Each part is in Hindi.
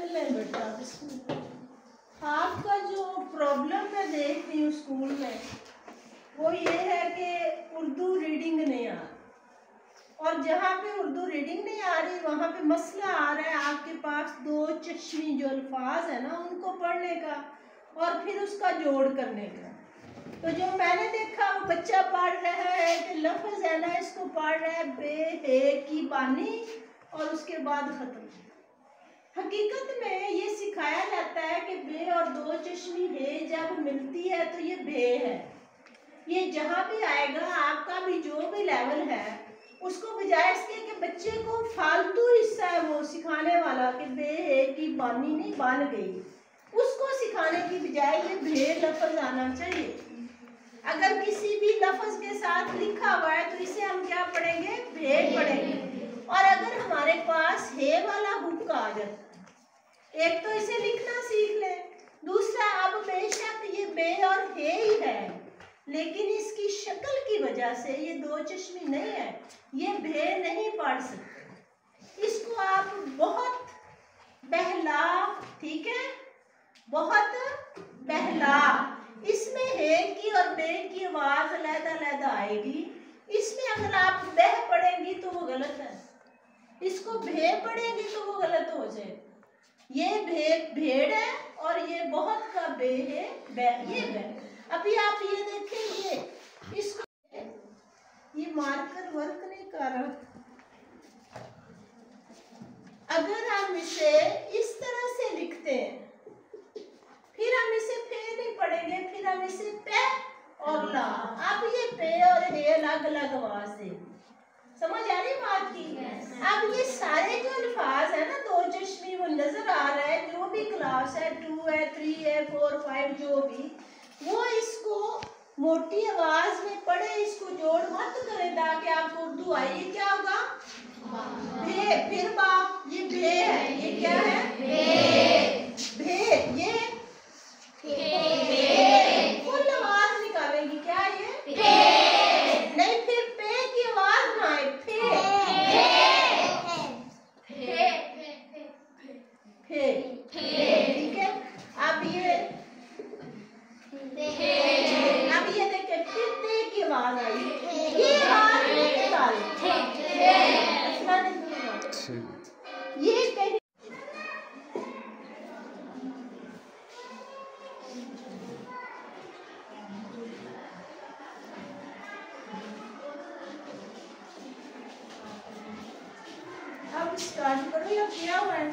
चले बेटा स्कूल। आपका जो प्रॉब्लम मैं देख रही हूँ स्कूल में वो ये है कि उर्दू रीडिंग नहीं आ रही, और जहाँ पे उर्दू रीडिंग नहीं आ रही वहाँ पे मसला आ रहा है आपके पास दो चश्मी जो अल्फाज है ना उनको पढ़ने का और फिर उसका जोड़ करने का। तो जो मैंने देखा वो बच्चा पढ़ रहा है कि लफ्ज़ है ना इसको पढ़ रहा है बे हे की बानी और उसके बाद ख़त्म। हकीकत में ये सिखाया जाता है कि बे और दो चश्मी हे जब मिलती है तो ये बे है। ये जहाँ भी आएगा आपका भी जो भी लेवल है उसको बजाय इसके कि बच्चे को फालतू हिस्सा है वो सिखाने वाला कि बे हे की बानी नहीं बन गई, उसको सिखाने की बजाय ये बे लफ्ज़ आना चाहिए। अगर किसी भी लफ्ज़ के साथ लिखा हुआ है तो इसे हम क्या पढ़ेंगे? बे पढ़ेंगे। और अगर हमारे पास हे वाला हुक आ जाता है, एक तो इसे लिखना सीख ले, दूसरा अब बेशक ये बे और हे ही है लेकिन इसकी शक्ल की वजह से ये दो चश्मी नहीं है, ये बे नहीं पढ़ सकते। इसको आप बहुत बहला, ठीक है, बहुत बहला, इसमें हे की और बे की आवाज अलग-अलग आएगी। इसमें अगर आप बह पढ़ेंगी तो वो गलत है, इसको भे पढ़ेंगी तो वो गलत हो जाए। ये भेड़ है और ये बहुत का बे है, ये बे। अभी आप ये देखें, ये इसको ये मार्कर वर्क नहीं कर रहा। अगर हम इसे इस तरह से लिखते हैं फिर हम इसे फे नहीं पढ़ेंगे, फिर हम इसे पे और ला। अब ये पे और हे अलग अलग आवाज से समझ आ रही बात की? अब ये सारे जो अल्फाज है ना दो चश्मी वो नजर आ रहा है, जो भी क्लास है 2 है 3 है 4 5 जो भी, वो इसको मोटी आवाज में पढ़े, इसको जोड़ मत करे ताकि आपको उर्दू आए। ये क्या होगा? भे, फिर बा, ये भे है, ये क्या है? भे, भे, ये फुल आवाज निकालेगी क्या? ये नहीं, फिर पे की आवाज ना आए, फे, ठीक है। अब ये देखें, फिर ते की आवाज आई, ये आवाज नहीं निकाली, ये कहीं अब स्टार्ट करो। या क्या हुआ है?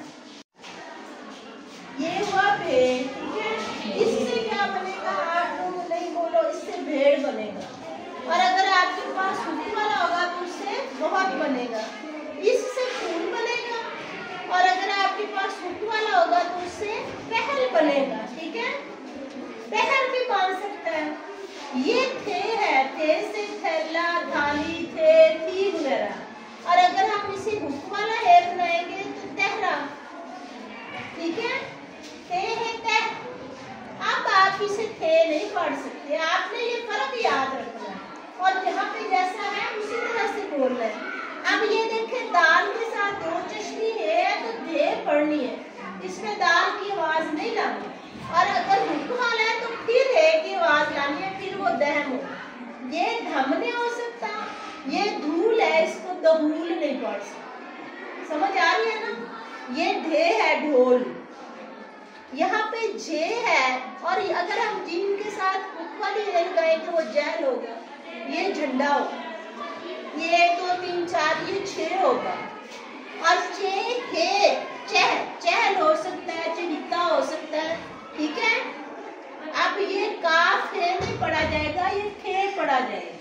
ये हुआ भेड़, ठीक है। इससे क्या बनेगा? आप लोग नहीं बोलो, इससे भेड़ बनेगा। और अगर आपके पास हुक वाला होगा तो उससे बहुत बनेगा, इससे फूल बनेगा। और अगर आपके पास हुक वाला होगा तो उससे पहल बनेगा, ठीक है। पहल भी बन सकता है। ये थे है, थे से थैला, थाली, थे, थी वगैरह। और अगर हम इसे हुक वाला है बनाएंगे तो तहरा, ठीक है, थे है तह। अब आप इसे थे नहीं पढ़ सकते, आपने ये फर्क याद रखना है और जहाँ पे जैसा है उसी तरह से बोलना है। अब ये देखें, दाल के साथ दो चश्मी है तो धे पढ़नी है, इसमें दाल की आवाज नहीं लानी। और अगर हुक वाला है तो फिर है की आवाज लानी है, फिर वो दहम हो। ये धम नहीं हो सकता, ये धूल है, इसको दहूल नहीं पढ़ सकता। समझ आ रही है ना? ये ढे है ढोल, यहाँ पे जे है, और अगर हम जिन के साथ हुक वाली रेल गाएंगे वो जैल होगा, ये झंडा होगा, ये 1 2 3 4 ये 6 होगा। और चे हे चह, चहल हो सकता है, चहिता हो सकता है, ठीक है। अब ये काफ है नहीं पढ़ा जाएगा, ये खे पढ़ा जाएगा।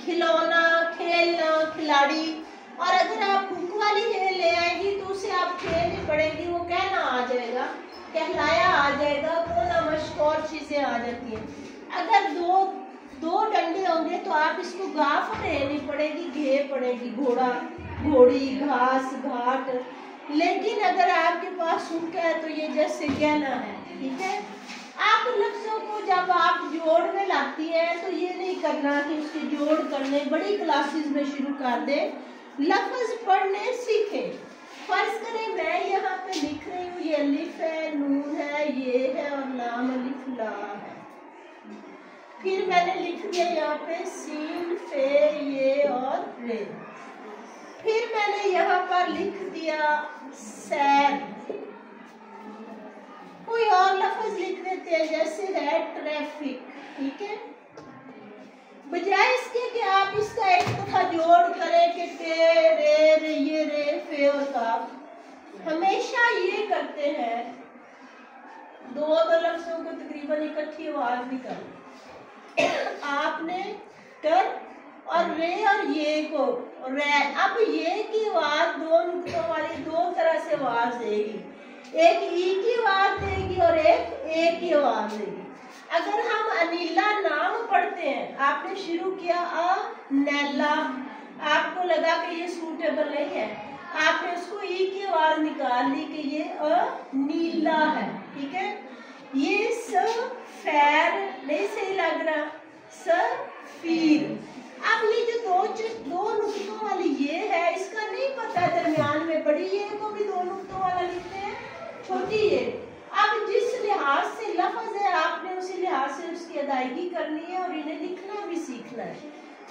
खिलौना, खेलना, खिलाड़ी। और अगर आप हुक वाली है ले आएगी तो उसे आप खे नहीं पढ़ेंगी, वो कहना आ जाएगा, कहलाया आ जाएगा, वो नमस्क और चीजें आ जाती हैं। अगर दो डंडे होंगे तो आप इसको गाफ नहीं पड़ेगी, घे पड़ेगी, घोड़ा, घोड़ी, घास, घाट। लेकिन अगर आपके पास हुक है तो ये जैसे कहना है, ठीक है। आप लफ्जों को जब आप जोड़ में लाती हैं तो ये नहीं करना कि उसके जोड़ करने बड़ी क्लासेस में शुरू कर दे। लफ्ज पढ़ने सीखें, फर्ज करें मैं यहाँ पे लिख रही हूँ, ये अलिफ है, नून है, ये है और लाम अलिफ ला है। फिर मैंने लिख दिया यहाँ पे सीन फे ये और रे। फिर मैंने यहाँ पर लिख दिया सैर। कोई और लफ्ज लिख देते हैं, जैसे है ट्रैफिक। ठीक है, बजाय इसके कि आप इसका एक दफा जोड़ करें कि टे रे रे ये रे फे और काफ, हमेशा ये करते हैं दो लफ्जों को तकरीबन इकट्ठी आवाज निकाल। आपने कर और रे और ये को रे, अब ये की आवाज दो नुक्तों वाली दो तरह से आवाज देगी, एक ई की आवाज देगी और एक ए की आवाज देगी। अगर हम अनीला नाम पढ़ते हैं, आपने शुरू किया अ नैला, आपको लगा कि ये सूटेबल नहीं है, आपने उसको ई की आवाज निकाल ली कि ये अ नीला है। ठीक है, ये स फैर नहीं सही लग रहा, स फीर। अब ये जो दो नुक्तों वाली ये है, इसका नहीं पता दरमियान में बड़ी ये को भी दो नुक्तों वाला लिखते हैं, छोटी ये। अब जिस लिहाज से लफ्ज है आपने उसी लिहाज से उसकी अदायगी करनी है और इन्हें लिखना भी सीखना है।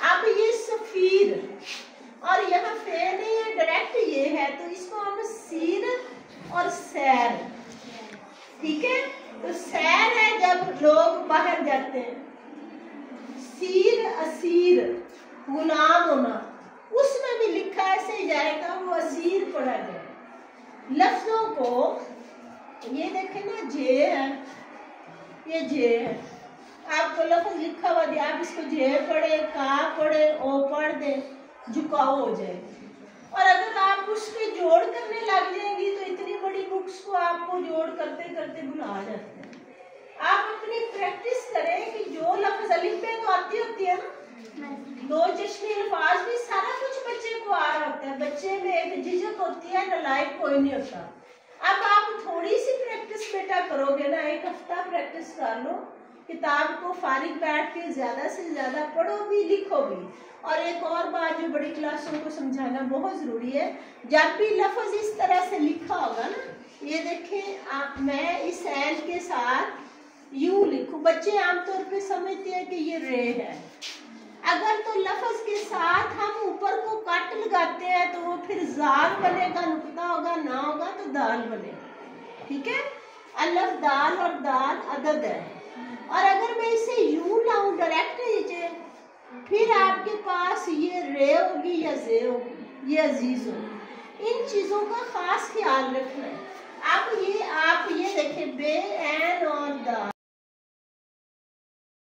अब ये सफीर और यहाँ फे नहीं है, डायरेक्ट ये है, तो इसको हम सीर और सैर। ठीक है, तो सैर है जब लोग बाहर जाते हैं, सीर असीर गुलाम होना, उसमें भी लिखा ऐसे जाएगा, वो असीर पढ़ा जाए। लफ्जों को ये देखें ना, जे है, ये जे है, आपको लफ्ज लिखा हुआ दिया, आप इसको जे पढ़े, का पढ़े, ओ पढ़ दे, झुकाव हो जाएगी। और अगर आप उसके जोड़ करने लग जाएंगी तो इतनी बड़ी बुक्स को आपको जोड़ करते करते भुला जाते हैं। आप अपनी प्रैक्टिस करें कि जो लफ्ज अलिफ पे तो आती होती है ना, दो चश्मे अल्फाज भी सारा कुछ बच्चे को आ रहा होता है, बच्चे में एक झिझक होती है, नालायक कोई नहीं होता। अब आप थोड़ी सी प्रैक्टिस बेटा करोगे ना, एक हफ्ता प्रैक्टिस कर लो, किताब को फारिग बैठ के ज्यादा से ज्यादा पढ़ो भी, लिखो भी। और एक और बात जो बड़ी क्लासों को समझाना बहुत जरूरी है, जब भी लफ्ज इस तरह से लिखा होगा ना, ये देखें मैं इस एल के साथ यूं लिखूं, बच्चे आमतौर पे समझते हैं कि ये रे है। अगर तो लफ्ज के साथ हम ऊपर को कट लगाते हैं तो वो फिर जाल बनेगा, नुक्ता होगा, ना होगा तो दाल बनेगा। ठीक है, अलफ दाल और दाल अदद है। और अगर मैं इसे यूं लाऊं डायरेक्ट नीचे, फिर आपके पास ये रे होगी या जे होगी, ये अजीज होगी। इन चीजों का खास ख्याल रखना है। आप ये देखें बे एन और दाल।